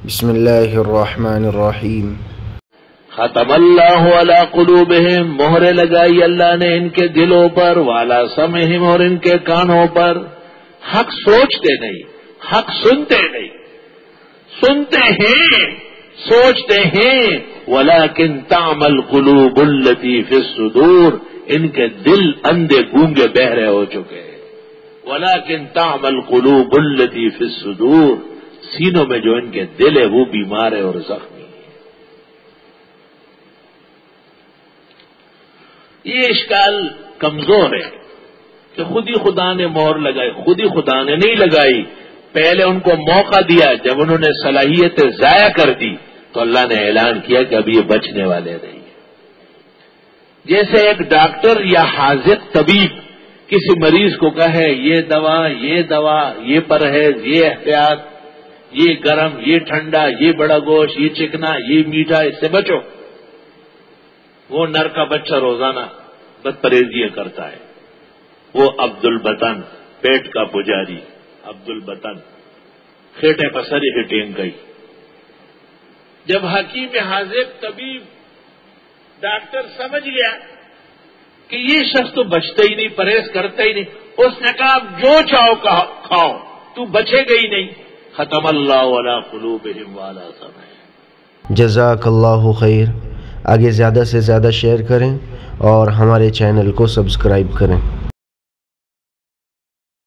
بسم اللہ الرحمن الرحیم۔ ختم اللہ علی قلوبہم، مہر لگائی اللہ نے ان کے دلوں پر، وعلی سمعہم، اور ان کے کانوں پر۔ حق سوچتے نہیں، حق سنتے نہیں، سنتے ہیں سوچتے ہیں، ولیکن تعمی القلوب التی فی الصدور، ان کے دل اندھے گونگے بہرے ہو چکے ہیں۔ ولیکن تعمی القلوب التی فی الصدور، سینوں میں جو ان کے دل ہے وہ بیمار ہے اور زخمی ہے۔ یہ اشکال کمزور ہے کہ خود ہی خدا نے مہر لگائی، خود ہی خدا نے نہیں لگائی، پہلے ان کو موقع دیا، جب انہوں نے صلاحیتیں ضائع کر دی تو اللہ نے اعلان کیا کہ اب یہ بچنے والے نہیں ہیں۔ جیسے ایک ڈاکٹر یا حاذق طبیب کسی مریض کو کہے یہ دوا، یہ پرہیز، یہ احتیاط، یہ گرم، یہ ٹھنڈا، یہ بڑا گوشت، یہ چکنا، یہ میٹھا، اس سے بچو۔ وہ نر کا بچہ روزانہ بدپرہیزیاں کرتا ہے، وہ عبد البطن، پیٹ کا پجاری عبد البطن، کھیٹے پسری ہٹیں گئی۔ جب حکیم حاذق طبیب ڈاکٹر سمجھ گیا کہ یہ شخص تو بچتا ہی نہیں، پرہیز کرتا ہی نہیں، اس نے کہا جو چاہو کھاؤ، تو بچے گا ہی نہیں۔ ختم اللہ علی قلوبہم وعلی سمعہم۔ جزاک اللہ خیر۔ آگے زیادہ سے زیادہ شیئر کریں اور ہمارے چینل کو سبسکرائب کریں۔